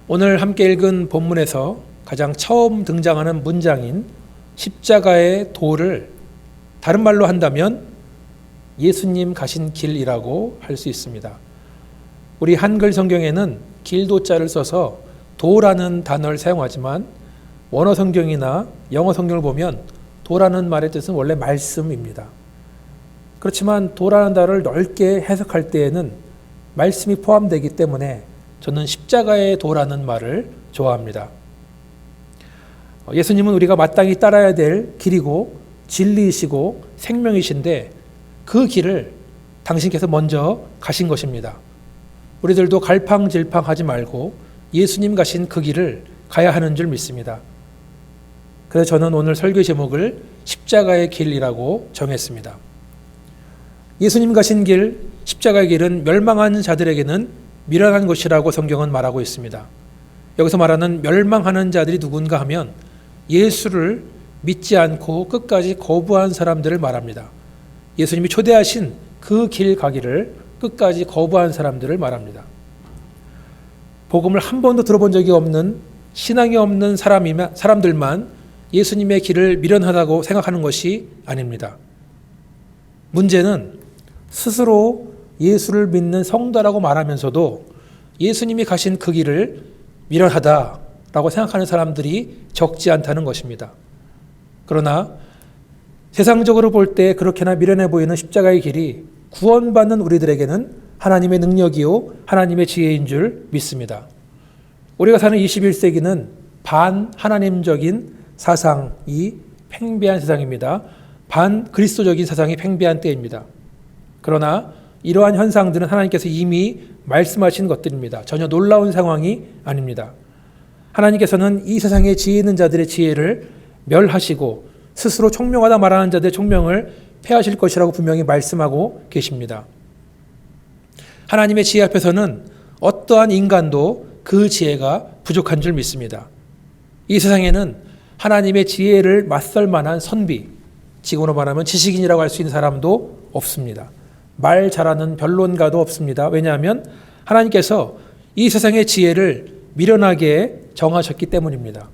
오늘 함께 읽은 본문에서 가장 처음 등장하는 문장인 십자가의 도를 다른 말로 한다면 예수님 가신 길이라고 할 수 있습니다. 우리 한글 성경에는 길도자를 써서 도라는 단어를 사용하지만 원어 성경이나 영어 성경을 보면 도라는 말의 뜻은 원래 말씀입니다. 그렇지만 도라는 단어를 넓게 해석할 때에는 말씀이 포함되기 때문에 저는 십자가의 도라는 말을 좋아합니다. 예수님은 우리가 마땅히 따라야 될 길이고 진리이시고 생명이신데 그 길을 당신께서 먼저 가신 것입니다. 우리들도 갈팡질팡하지 말고 예수님 가신 그 길을 가야 하는 줄 믿습니다. 그래서 저는 오늘 설교 제목을 십자가의 길이라고 정했습니다. 예수님 가신 길, 십자가의 길은 멸망하는 자들에게는 미련한 것이라고 성경은 말하고 있습니다. 여기서 말하는 멸망하는 자들이 누군가 하면 예수를 믿지 않고 끝까지 거부한 사람들을 말합니다. 예수님이 초대하신 그 길 가기를 끝까지 거부한 사람들을 말합니다. 복음을 한 번도 들어본 적이 없는 신앙이 없는 사람들만 예수님의 길을 미련하다고 생각하는 것이 아닙니다. 문제는 스스로 예수를 믿는 성도라고 말하면서도 예수님이 가신 그 길을 미련하다라고 생각하는 사람들이 적지 않다는 것입니다. 그러나 세상적으로 볼 때 그렇게나 미련해 보이는 십자가의 길이 구원받는 우리들에게는 하나님의 능력이요 하나님의 지혜인 줄 믿습니다. 우리가 사는 21세기는 반하나님적인 사상이 팽배한 세상입니다. 반그리스도적인 사상이 팽배한 때입니다. 그러나 이러한 현상들은 하나님께서 이미 말씀하신 것들입니다. 전혀 놀라운 상황이 아닙니다. 하나님께서는 이 세상에 지혜 있는 자들의 지혜를 멸하시고 스스로 총명하다 말하는 자들의 총명을 폐하실 것이라고 분명히 말씀하고 계십니다. 하나님의 지혜 앞에서는 어떠한 인간도 그 지혜가 부족한 줄 믿습니다. 이 세상에는 하나님의 지혜를 맞설 만한 선비, 지금으로 말하면 지식인이라고 할 수 있는 사람도 없습니다. 말 잘하는 변론가도 없습니다. 왜냐하면 하나님께서 이 세상의 지혜를 미련하게 정하셨기 때문입니다.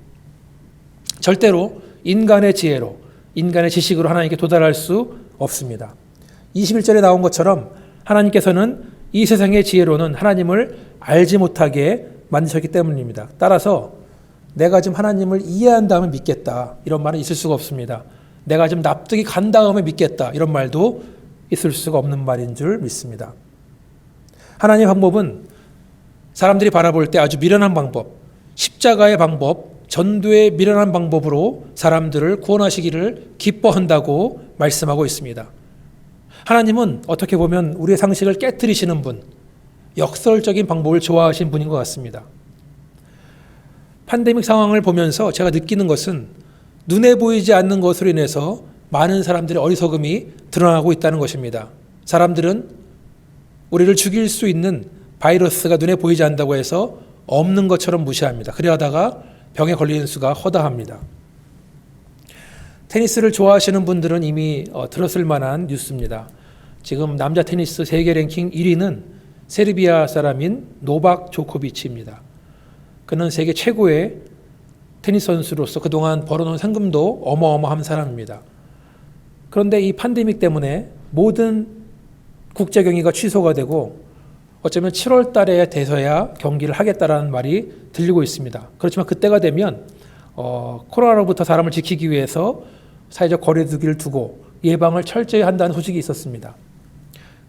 절대로 인간의 지혜로, 인간의 지식으로 하나님께 도달할 수 없습니다. 21절에 나온 것처럼 하나님께서는 이 세상의 지혜로는 하나님을 알지 못하게 만드셨기 때문입니다. 따라서 내가 좀 하나님을 이해한 다음에 믿겠다, 이런 말은 있을 수가 없습니다. 내가 좀 납득이 간 다음에 믿겠다, 이런 말도 있을 수가 없는 말인 줄 믿습니다. 하나님의 방법은 사람들이 바라볼 때 아주 미련한 방법, 십자가의 방법, 전도의 미련한 방법으로 사람들을 구원하시기를 기뻐한다고 말씀하고 있습니다. 하나님은 어떻게 보면 우리의 상식을 깨트리시는 분, 역설적인 방법을 좋아하시는 분인 것 같습니다. 팬데믹 상황을 보면서 제가 느끼는 것은 눈에 보이지 않는 것으로 인해서 많은 사람들의 어리석음이 드러나고 있다는 것입니다. 사람들은 우리를 죽일 수 있는 바이러스가 눈에 보이지 않는다고 해서 없는 것처럼 무시합니다. 그러다가 병에 걸리는 수가 허다합니다. 테니스를 좋아하시는 분들은 이미 들었을 만한 뉴스입니다. 지금 남자 테니스 세계 랭킹 1위는 세르비아 사람인 노박 조코비치입니다. 그는 세계 최고의 테니스 선수로서 그동안 벌어놓은 상금도 어마어마한 사람입니다. 그런데 이 팬데믹 때문에 모든 국제 경기가 취소가 되고 어쩌면 7월 달에 돼서야 경기를 하겠다라는 말이 들리고 있습니다. 그렇지만 그때가 되면 코로나로부터 사람을 지키기 위해서 사회적 거리두기를 두고 예방을 철저히 한다는 소식이 있었습니다.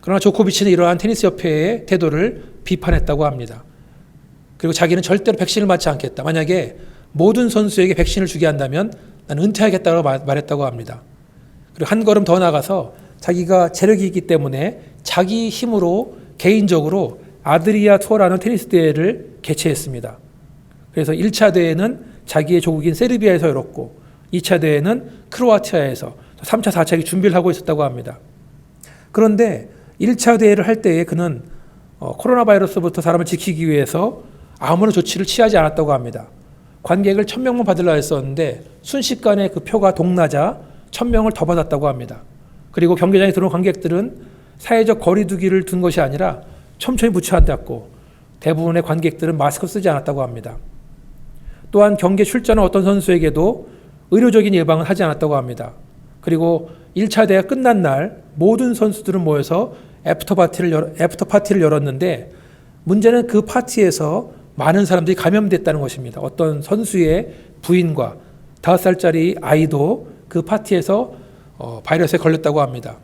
그러나 조코비치는 이러한 테니스 협회의 태도를 비판했다고 합니다. 그리고 자기는 절대로 백신을 맞지 않겠다. 만약에 모든 선수에게 백신을 주게 한다면 나는 은퇴하겠다고 말했다고 합니다. 그리고 한 걸음 더 나가서 자기가 체력이 있기 때문에 자기 힘으로 개인적으로 아드리아 투어라는 테니스 대회를 개최했습니다. 그래서 1차 대회는 자기의 조국인 세르비아에서 열었고 2차 대회는 크로아티아에서 3차, 4차 준비를 하고 있었다고 합니다. 그런데 1차 대회를 할 때에 그는 코로나 바이러스부터 사람을 지키기 위해서 아무런 조치를 취하지 않았다고 합니다. 관객을 1000명만 받으려 했었는데 순식간에 그 표가 동나자 1000명을 더 받았다고 합니다. 그리고 경기장에 들어온 관객들은 사회적 거리두기를 둔 것이 아니라 촘촘히 붙여앉았고 대부분의 관객들은 마스크 쓰지 않았다고 합니다. 또한 경기에 출전한 어떤 선수에게도 의료적인 예방은 하지 않았다고 합니다. 그리고 1차 대회가 끝난 날 모든 선수들은 모여서 애프터 파티를 열었는데 문제는 그 파티에서 많은 사람들이 감염됐다는 것입니다. 어떤 선수의 부인과 5살짜리 아이도 그 파티에서 바이러스에 걸렸다고 합니다.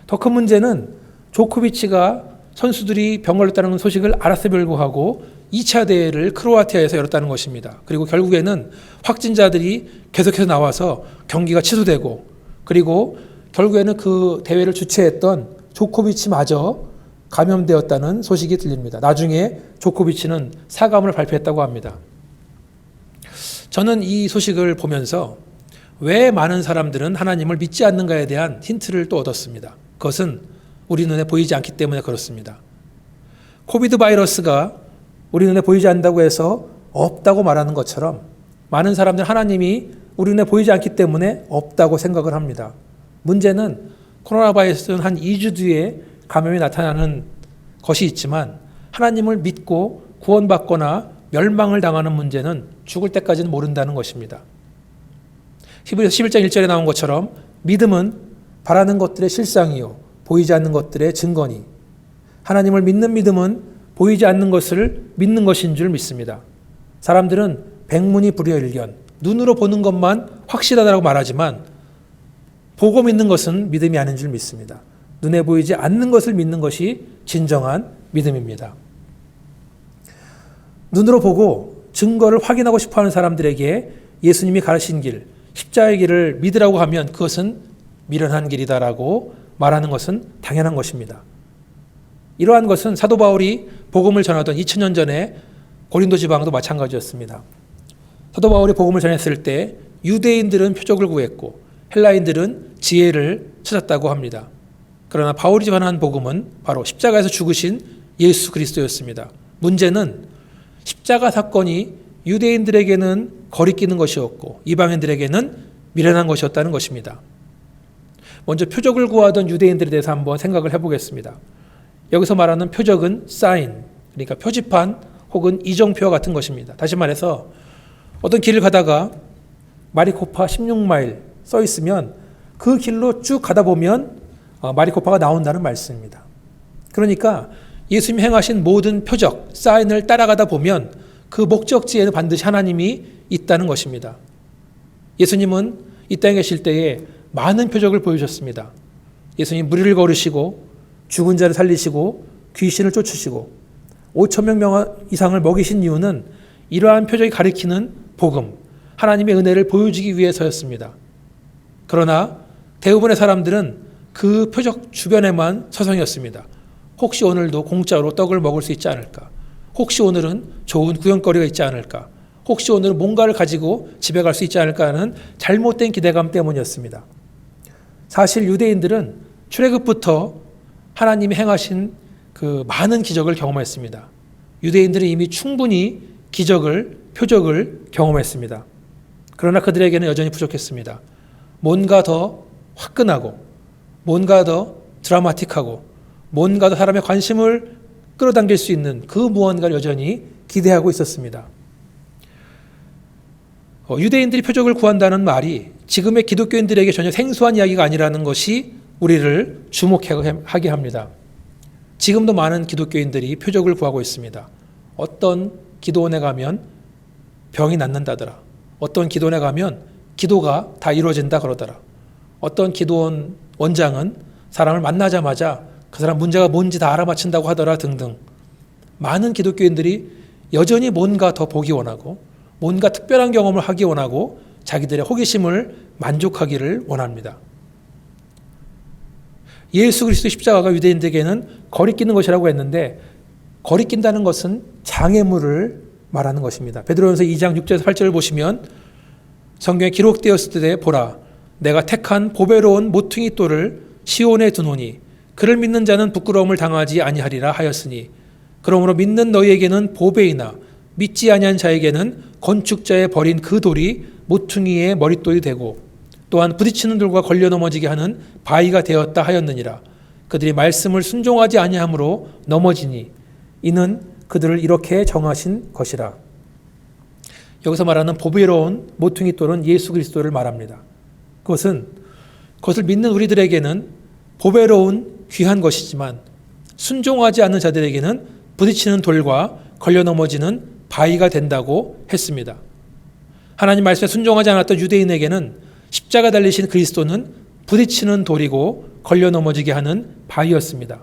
더 큰 문제는 조코비치가 선수들이 병 걸렸다는 소식을 알았음에도 불구하고 2차 대회를 크로아티아에서 열었다는 것입니다. 그리고 결국에는 확진자들이 계속해서 나와서 경기가 취소되고 그리고 결국에는 그 대회를 주최했던 조코비치마저 감염되었다는 소식이 들립니다. 나중에 조코비치는 사과문을 발표했다고 합니다. 저는 이 소식을 보면서 왜 많은 사람들은 하나님을 믿지 않는가에 대한 힌트를 또 얻었습니다. 그것은 우리 눈에 보이지 않기 때문에 그렇습니다. 코비드 바이러스가 우리 눈에 보이지 않는다고 해서 없다고 말하는 것처럼 많은 사람들은 하나님이 우리 눈에 보이지 않기 때문에 없다고 생각을 합니다. 문제는 코로나 바이러스는 한 2주 뒤에 감염이 나타나는 것이 있지만 하나님을 믿고 구원받거나 멸망을 당하는 문제는 죽을 때까지는 모른다는 것입니다. 히브리서 11장 1절에 나온 것처럼 믿음은 바라는 것들의 실상이요 보이지 않는 것들의 증거니 하나님을 믿는 믿음은 보이지 않는 것을 믿는 것인 줄 믿습니다. 사람들은 백문이 불여일견 눈으로 보는 것만 확실하다고 말하지만 보고 믿는 것은 믿음이 아닌 줄 믿습니다. 눈에 보이지 않는 것을 믿는 것이 진정한 믿음입니다. 눈으로 보고 증거를 확인하고 싶어하는 사람들에게 예수님이 가르친 길, 십자가의 길을 믿으라고 하면 그것은 미련한 길이다라고 말하는 것은 당연한 것입니다. 이러한 것은 사도 바울이 복음을 전하던 2000년 전에 고린도 지방도 마찬가지였습니다. 사도 바울이 복음을 전했을 때 유대인들은 표적을 구했고 헬라인들은 지혜를 찾았다고 합니다. 그러나 바울이 전한 복음은 바로 십자가에서 죽으신 예수 그리스도였습니다. 문제는 십자가 사건이 유대인들에게는 거리끼는 것이었고 이방인들에게는 미련한 것이었다는 것입니다. 먼저 표적을 구하던 유대인들에 대해서 한번 생각을 해보겠습니다. 여기서 말하는 표적은 사인, 그러니까 표지판 혹은 이정표 같은 것입니다. 다시 말해서 어떤 길을 가다가 마리코파 16마일 써 있으면 그 길로 쭉 가다 보면 마리코파가 나온다는 말씀입니다. 그러니까 예수님이 행하신 모든 표적, 사인을 따라가다 보면 그 목적지에는 반드시 하나님이 있다는 것입니다. 예수님은 이 땅에 계실 때에 많은 표적을 보여주셨습니다. 예수님 무리를 걸으시고 죽은 자를 살리시고 귀신을 쫓으시고 5,000명 이상을 먹이신 이유는 이러한 표적이 가리키는 복음, 하나님의 은혜를 보여주기 위해서였습니다. 그러나 대부분의 사람들은 그 표적 주변에만 서성였습니다. 혹시 오늘도 공짜로 떡을 먹을 수 있지 않을까? 혹시 오늘은 좋은 구경거리가 있지 않을까? 혹시 오늘은 뭔가를 가지고 집에 갈 수 있지 않을까 하는 잘못된 기대감 때문이었습니다. 사실 유대인들은 출애굽부터 하나님이 행하신 그 많은 기적을 경험했습니다. 유대인들은 이미 충분히 기적을, 표적을 경험했습니다. 그러나 그들에게는 여전히 부족했습니다. 뭔가 더 화끈하고, 뭔가 더 드라마틱하고, 뭔가 더 사람의 관심을 끌어당길 수 있는 그 무언가를 여전히 기대하고 있었습니다. 유대인들이 표적을 구한다는 말이 지금의 기독교인들에게 전혀 생소한 이야기가 아니라는 것이 우리를 주목하게 합니다. 지금도 많은 기독교인들이 표적을 구하고 있습니다. 어떤 기도원에 가면 병이 낫는다더라. 어떤 기도원에 가면 기도가 다 이루어진다 그러더라. 어떤 기도원 원장은 사람을 만나자마자 그 사람 문제가 뭔지 다 알아맞힌다고 하더라 등등. 많은 기독교인들이 여전히 뭔가 더 보기 원하고 뭔가 특별한 경험을 하기 원하고 자기들의 호기심을 만족하기를 원합니다. 예수 그리스도 십자가가 유대인들에게는 거리끼는 것이라고 했는데 거리낀다는 것은 장애물을 말하는 것입니다. 베드로전서 2장 6절에서 8절을 보시면 성경에 기록되었을 때 보라 내가 택한 보배로운 모퉁이 돌을 시온에 두노니 그를 믿는 자는 부끄러움을 당하지 아니하리라 하였으니 그러므로 믿는 너희에게는 보배이나 믿지 아니한 자에게는 건축자의 버린 그 돌이 모퉁이의 머릿돌이 되고 또한 부딪히는 돌과 걸려 넘어지게 하는 바위가 되었다 하였느니라. 그들이 말씀을 순종하지 아니하므로 넘어지니 이는 그들을 이렇게 정하신 것이라. 여기서 말하는 보배로운 모퉁이 돌은 예수 그리스도를 말합니다. 그것을 믿는 우리들에게는 보배로운 귀한 것이지만 순종하지 않는 자들에게는 부딪히는 돌과 걸려 넘어지는 바위가 된다고 했습니다. 하나님 말씀에 순종하지 않았던 유대인에게는 십자가 달리신 그리스도는 부딪히는 돌이고 걸려 넘어지게 하는 바위였습니다.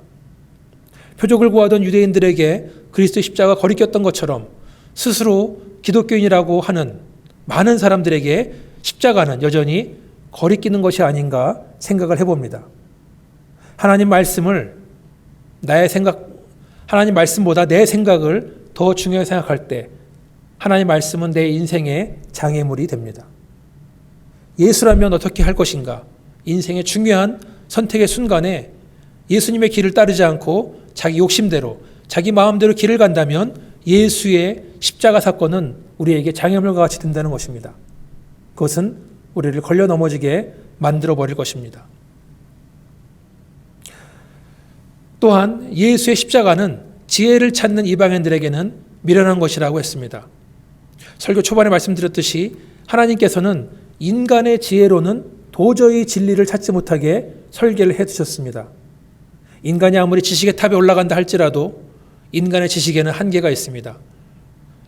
표적을 구하던 유대인들에게 그리스도의 십자가 거리꼈던 것처럼 스스로 기독교인이라고 하는 많은 사람들에게 십자가는 여전히 거리끼는 것이 아닌가 생각을 해봅니다. 하나님 말씀보다 내 생각을 더 중요하게 생각할 때 하나님 말씀은 내 인생의 장애물이 됩니다. 예수라면 어떻게 할 것인가? 인생의 중요한 선택의 순간에 예수님의 길을 따르지 않고 자기 욕심대로, 자기 마음대로 길을 간다면 예수의 십자가 사건은 우리에게 장애물과 같이 된다는 것입니다. 그것은 우리를 걸려 넘어지게 만들어 버릴 것입니다. 또한 예수의 십자가는 지혜를 찾는 이방인들에게는 미련한 것이라고 했습니다. 설교 초반에 말씀드렸듯이 하나님께서는 인간의 지혜로는 도저히 진리를 찾지 못하게 설계를 해두셨습니다. 인간이 아무리 지식의 탑에 올라간다 할지라도 인간의 지식에는 한계가 있습니다.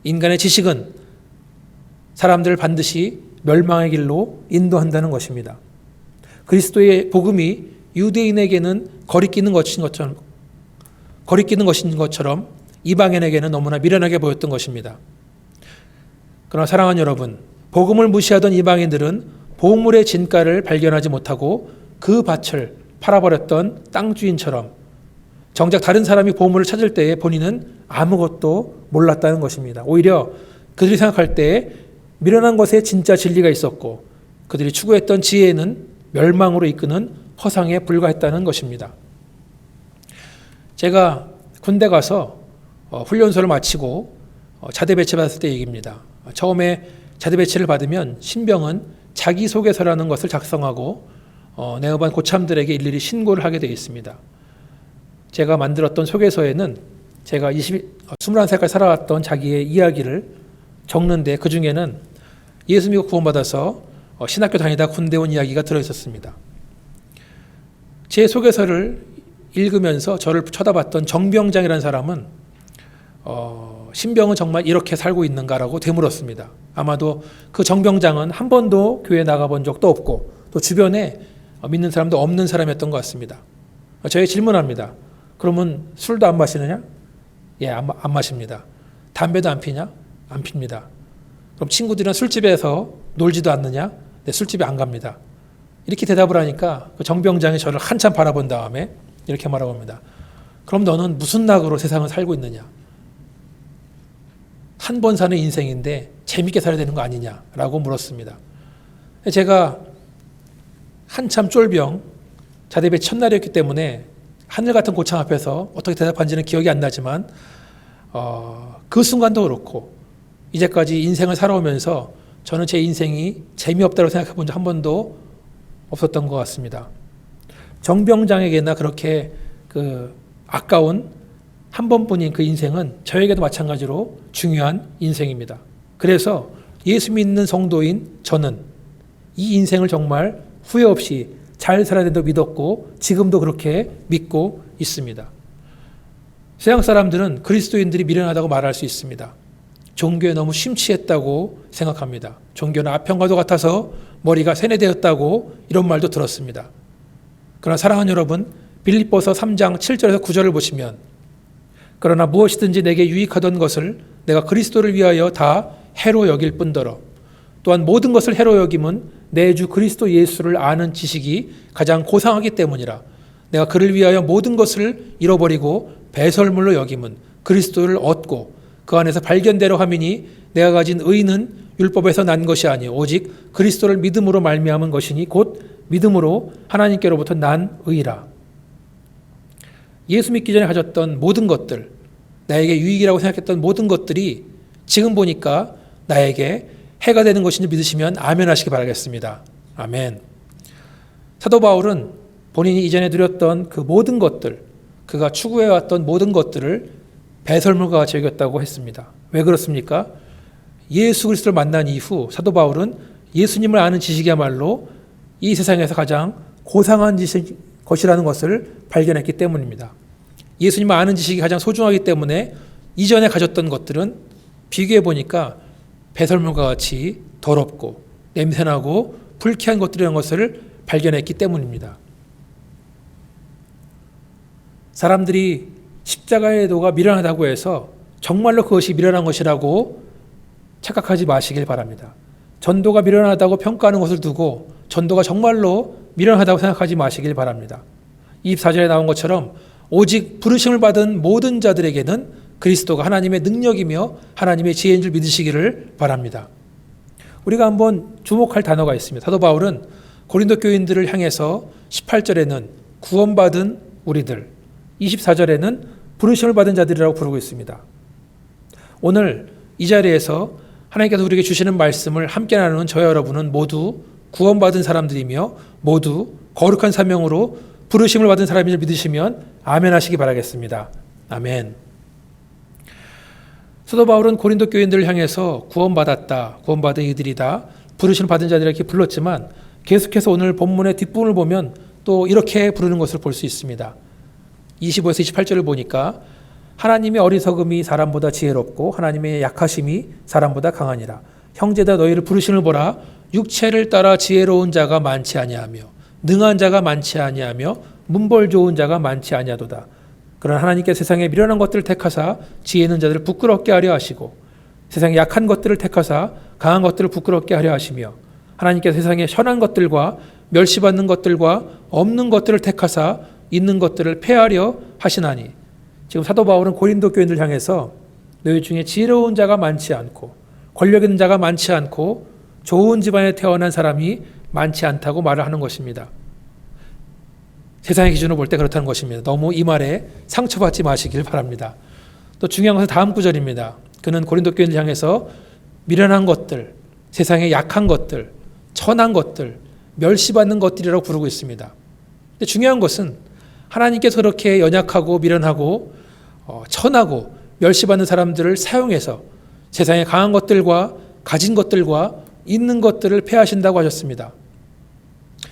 인간의 지식은 사람들을 반드시 멸망의 길로 인도한다는 것입니다. 그리스도의 복음이 유대인에게는 거리끼는 것인 것처럼 이방인에게는 너무나 미련하게 보였던 것입니다. 그러나 사랑하는 여러분, 복음을 무시하던 이방인들은 보물의 진가를 발견하지 못하고 그 밭을 팔아버렸던 땅주인처럼 정작 다른 사람이 보물을 찾을 때에 본인은 아무것도 몰랐다는 것입니다. 오히려 그들이 생각할 때에 미련한 것에 진짜 진리가 있었고 그들이 추구했던 지혜는 멸망으로 이끄는 허상에 불과했다는 것입니다. 제가 군대 가서 훈련소를 마치고 자대 배치 받았을 때 얘기입니다. 처음에 자대 배치를 받으면 신병은 자기소개서라는 것을 작성하고 내어반 고참들에게 일일이 신고를 하게 되어 있습니다. 제가 만들었던 소개서에는 제가 21살까지 살아왔던 자기의 이야기를 적는데 그 중에는 예수 믿고 구원받아서 신학교 다니다 군대 온 이야기가 들어있었습니다. 제 소개서를 읽으면서 저를 쳐다봤던 정병장이라는 사람은 신병은 정말 이렇게 살고 있는가라고 되물었습니다. 아마도 그 정병장은 한 번도 교회 나가본 적도 없고 또 주변에 믿는 사람도 없는 사람이었던 것 같습니다. 저에게 질문합니다. 그러면 술도 안 마시느냐? 예, 안 마십니다. 담배도 안 피냐? 안 핍니다. 그럼 친구들이랑 술집에서 놀지도 않느냐? 네, 술집에 안 갑니다. 이렇게 대답을 하니까 그 정병장이 저를 한참 바라본 다음에 이렇게 말하고 합니다. 그럼 너는 무슨 낙으로 세상을 살고 있느냐? 한 번 사는 인생인데 재밌게 살아야 되는 거 아니냐라고 물었습니다. 제가 한참 쫄병 자대 배치 첫날이었기 때문에 하늘 같은 고창 앞에서 어떻게 대답한지는 기억이 안 나지만 그 순간도 그렇고 이제까지 인생을 살아오면서 저는 제 인생이 재미없다고 생각해 본 적 한 번도 없었던 것 같습니다. 정병장에게나 그렇게 아까운 한 번뿐인 그 인생은 저에게도 마찬가지로 중요한 인생입니다. 그래서 예수 믿는 성도인 저는 이 인생을 정말 후회 없이 잘 살아야 된다고 믿었고 지금도 그렇게 믿고 있습니다. 세상 사람들은 그리스도인들이 미련하다고 말할 수 있습니다. 종교에 너무 심취했다고 생각합니다. 종교는 아편과도 같아서 머리가 세뇌되었다고 이런 말도 들었습니다. 그러나 사랑하는 여러분, 빌립보서 3장 7절에서 9절을 보시면 그러나 무엇이든지 내게 유익하던 것을 내가 그리스도를 위하여 다 해로 여길 뿐더러 또한 모든 것을 해로 여김은 내 주 그리스도 예수를 아는 지식이 가장 고상하기 때문이라. 내가 그를 위하여 모든 것을 잃어버리고 배설물로 여김은 그리스도를 얻고 그 안에서 발견되려 함이니 내가 가진 의는 율법에서 난 것이 아니요 오직 그리스도를 믿음으로 말미암은 것이니 곧 믿음으로 하나님께로부터 난 의라. 예수 믿기 전에 가졌던 모든 것들, 나에게 유익이라고 생각했던 모든 것들이 지금 보니까 나에게 해가 되는 것인지 믿으시면 아멘 하시기 바라겠습니다. 아멘. 사도 바울은 본인이 이전에 누렸던 그 모든 것들, 그가 추구해왔던 모든 것들을 배설물과 같이 여겼다고 했습니다. 왜 그렇습니까? 예수 그리스도를 만난 이후 사도 바울은 예수님을 아는 지식이야말로 이 세상에서 가장 고상한 것이라는 것을 발견했기 때문입니다. 예수님을 아는 지식이 가장 소중하기 때문에 이전에 가졌던 것들은 비교해 보니까 배설물과 같이 더럽고 냄새나고 불쾌한 것들이라는 것을 발견했기 때문입니다. 사람들이 십자가의 도가 미련하다고 해서 정말로 그것이 미련한 것이라고 착각하지 마시길 바랍니다. 전도가 미련하다고 평가하는 것을 두고 전도가 정말로 미련하다고 생각하지 마시길 바랍니다. 24절에 나온 것처럼 오직 부르심을 받은 모든 자들에게는 그리스도가 하나님의 능력이며 하나님의 지혜인 줄 믿으시기를 바랍니다. 우리가 한번 주목할 단어가 있습니다. 사도 바울은 고린도 교인들을 향해서 18절에는 구원받은 우리들, 24절에는 부르심을 받은 자들이라고 부르고 있습니다. 오늘 이 자리에서 하나님께서 우리에게 주시는 말씀을 함께 나누는 저와 여러분은 모두 구원받은 사람들이며 모두 거룩한 사명으로 부르심을 받은 사람임을 믿으시면 아멘 하시기 바라겠습니다. 아멘. 사도 바울은 고린도 교인들을 향해서 구원받았다, 구원받은 이들이다, 부르심을 받은 자들이라 이렇게 불렀지만 계속해서 오늘 본문의 뒷부분을 보면 또 이렇게 부르는 것을 볼 수 있습니다. 25에서 28절을 보니까 하나님의 어리석음이 사람보다 지혜롭고 하나님의 약하심이 사람보다 강하니라. 형제다 너희를 부르심을 보라. 육체를 따라 지혜로운 자가 많지 아니하며 능한 자가 많지 아니하며 문벌 좋은 자가 많지 아니하도다. 그러나 하나님께서 세상에 미련한 것들을 택하사 지혜 있는 자들을 부끄럽게 하려 하시고 세상에 약한 것들을 택하사 강한 것들을 부끄럽게 하려 하시며 하나님께서 세상에 선한 것들과 멸시받는 것들과 없는 것들을 택하사 있는 것들을 폐하려 하시나니. 지금 사도 바울은 고린도 교인들 향해서 너희 중에 지혜로운 자가 많지 않고 권력 있는 자가 많지 않고 좋은 집안에 태어난 사람이 많지 않다고 말을 하는 것입니다. 세상의 기준으로 볼 때 그렇다는 것입니다. 너무 이 말에 상처받지 마시길 바랍니다. 또 중요한 것은 다음 구절입니다. 그는 고린도 교인들 향해서 미련한 것들, 세상의 약한 것들, 천한 것들, 멸시받는 것들이라고 부르고 있습니다. 근데 중요한 것은 하나님께서 그렇게 연약하고 미련하고 천하고 멸시받는 사람들을 사용해서 세상의 강한 것들과 가진 것들과 있는 것들을 폐하신다고 하셨습니다.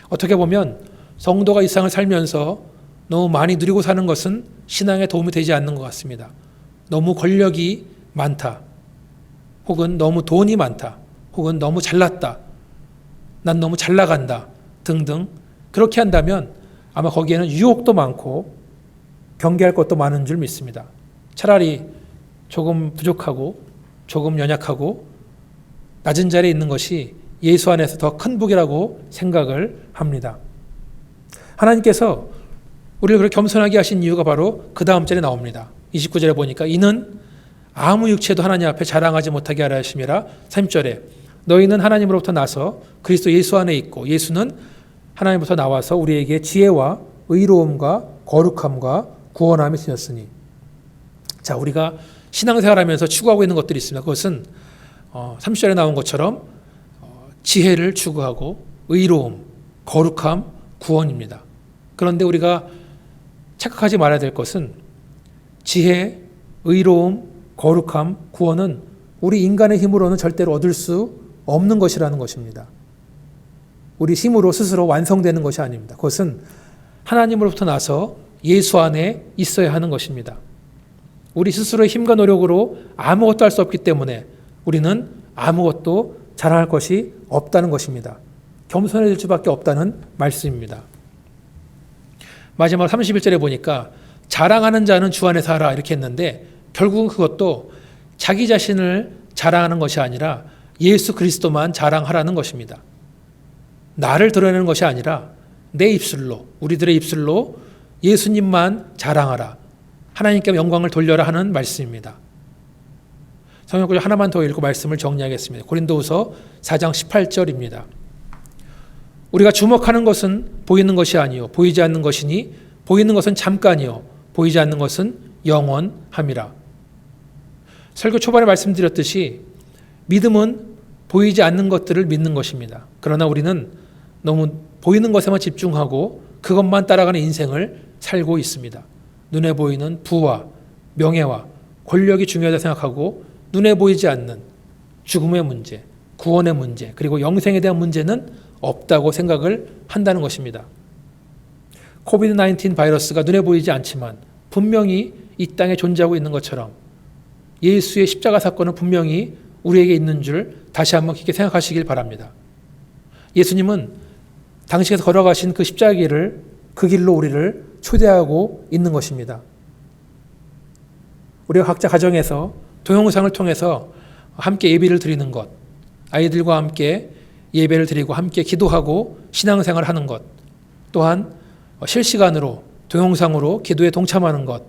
어떻게 보면 성도가 이 세상을 살면서 너무 많이 누리고 사는 것은 신앙에 도움이 되지 않는 것 같습니다. 너무 권력이 많다, 혹은 너무 돈이 많다, 혹은 너무 잘났다, 난 너무 잘 나간다 등등 그렇게 한다면 아마 거기에는 유혹도 많고 경계할 것도 많은 줄 믿습니다. 차라리 조금 부족하고 조금 연약하고 낮은 자리에 있는 것이 예수 안에서 더 큰 복이라고 생각을 합니다. 하나님께서 우리를 그렇게 겸손하게 하신 이유가 바로 그 다음 절에 나옵니다. 29절에 보니까 이는 아무 육체도 하나님 앞에 자랑하지 못하게 하려 하심이라. 30절에 너희는 하나님으로부터 나서 그리스도 예수 안에 있고 예수는 하나님으로부터 나와서 우리에게 지혜와 의로움과 거룩함과 구원함이 되었으니. 자, 우리가 신앙생활하면서 추구하고 있는 것들이 있습니다. 그것은 30절에 나온 것처럼 지혜를 추구하고 의로움, 거룩함, 구원입니다. 그런데 우리가 착각하지 말아야 될 것은 지혜, 의로움, 거룩함, 구원은 우리 인간의 힘으로는 절대로 얻을 수 없는 것이라는 것입니다. 우리 힘으로 스스로 완성되는 것이 아닙니다. 그것은 하나님으로부터 나서 예수 안에 있어야 하는 것입니다. 우리 스스로의 힘과 노력으로 아무것도 할 수 없기 때문에 우리는 아무것도 자랑할 것이 없다는 것입니다. 겸손해질 수밖에 없다는 말씀입니다. 마지막 31절에 보니까 자랑하는 자는 주 안에서 하라 이렇게 했는데 결국은 그것도 자기 자신을 자랑하는 것이 아니라 예수 그리스도만 자랑하라는 것입니다. 나를 드러내는 것이 아니라 내 입술로, 우리들의 입술로 예수님만 자랑하라, 하나님께 영광을 돌려라 하는 말씀입니다. 성경 하나만 더 읽고 말씀을 정리하겠습니다. 고린도후서 4장 18절입니다. 우리가 주목하는 것은 보이는 것이 아니요 보이지 않는 것이니 보이는 것은 잠깐이요 보이지 않는 것은 영원함이라. 설교 초반에 말씀드렸듯이 믿음은 보이지 않는 것들을 믿는 것입니다. 그러나 우리는 너무 보이는 것에만 집중하고 그것만 따라가는 인생을 살고 있습니다. 눈에 보이는 부와 명예와 권력이 중요하다고 생각하고 눈에 보이지 않는 죽음의 문제, 구원의 문제, 그리고 영생에 대한 문제는 없다고 생각을 한다는 것입니다. 코비드-19 바이러스가 눈에 보이지 않지만 분명히 이 땅에 존재하고 있는 것처럼 예수의 십자가 사건은 분명히 우리에게 있는 줄 다시 한번 깊게 생각하시길 바랍니다. 예수님은 당시에서 걸어가신 그 십자가 길을, 그 길로 우리를 초대하고 있는 것입니다. 우리가 각자 가정에서 동영상을 통해서 함께 예배를 드리는 것, 아이들과 함께 예배를 드리고 함께 기도하고 신앙생활을 하는 것, 또한 실시간으로 동영상으로 기도에 동참하는 것,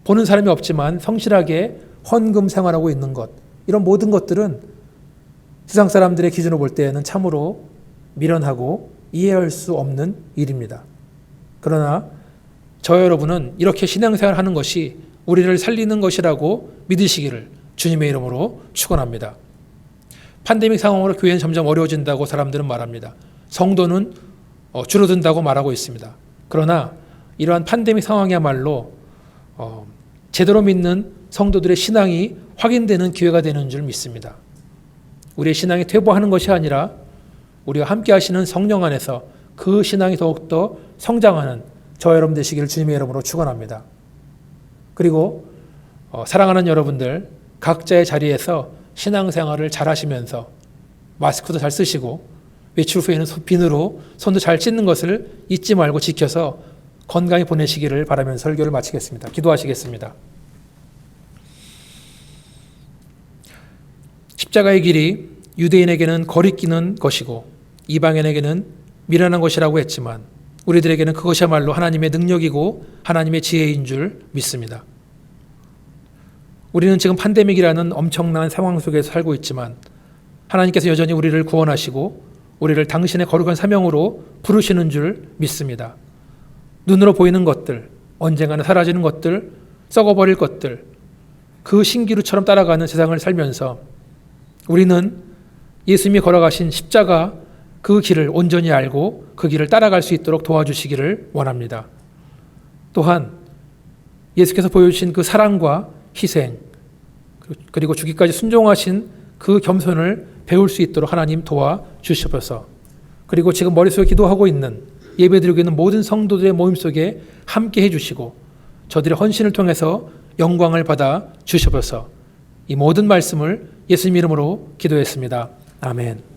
보는 사람이 없지만 성실하게 헌금 생활하고 있는 것, 이런 모든 것들은 세상 사람들의 기준으로 볼 때에는 참으로 미련하고 이해할 수 없는 일입니다. 그러나 저 여러분은 이렇게 신앙생활을 하는 것이 우리를 살리는 것이라고 믿으시기를 주님의 이름으로 축원합니다. 팬데믹 상황으로 교회는 점점 어려워진다고 사람들은 말합니다. 성도는 줄어든다고 말하고 있습니다. 그러나 이러한 팬데믹 상황이야말로 제대로 믿는 성도들의 신앙이 확인되는 기회가 되는 줄 믿습니다. 우리의 신앙이 퇴보하는 것이 아니라 우리와 함께 하시는 성령 안에서 그 신앙이 더욱더 성장하는 저와 여러분 되시기를 주님의 이름으로 축원합니다. 그리고 사랑하는 여러분들 각자의 자리에서 신앙생활을 잘 하시면서 마스크도 잘 쓰시고 외출 후에는 비누로 손도 잘 씻는 것을 잊지 말고 지켜서 건강히 보내시기를 바라면서 설교를 마치겠습니다. 기도하시겠습니다. 십자가의 길이 유대인에게는 거리끼는 것이고 이방인에게는 미련한 것이라고 했지만 우리들에게는 그것이야말로 하나님의 능력이고 하나님의 지혜인 줄 믿습니다. 우리는 지금 팬데믹이라는 엄청난 상황 속에서 살고 있지만 하나님께서 여전히 우리를 구원하시고 우리를 당신의 거룩한 사명으로 부르시는 줄 믿습니다. 눈으로 보이는 것들, 언젠가는 사라지는 것들, 썩어버릴 것들, 그 신기루처럼 따라가는 세상을 살면서 우리는 예수님이 걸어가신 십자가 그 길을 온전히 알고 그 길을 따라갈 수 있도록 도와주시기를 원합니다. 또한 예수께서 보여주신 그 사랑과 희생 그리고 주기까지 순종하신 그 겸손을 배울 수 있도록 하나님 도와주시옵소서. 그리고 지금 머릿속에 기도하고 있는 예배드리고 있는 모든 성도들의 모임 속에 함께 해주시고 저들의 헌신을 통해서 영광을 받아 주시옵소서. 이 모든 말씀을 예수님 이름으로 기도했습니다. 아멘.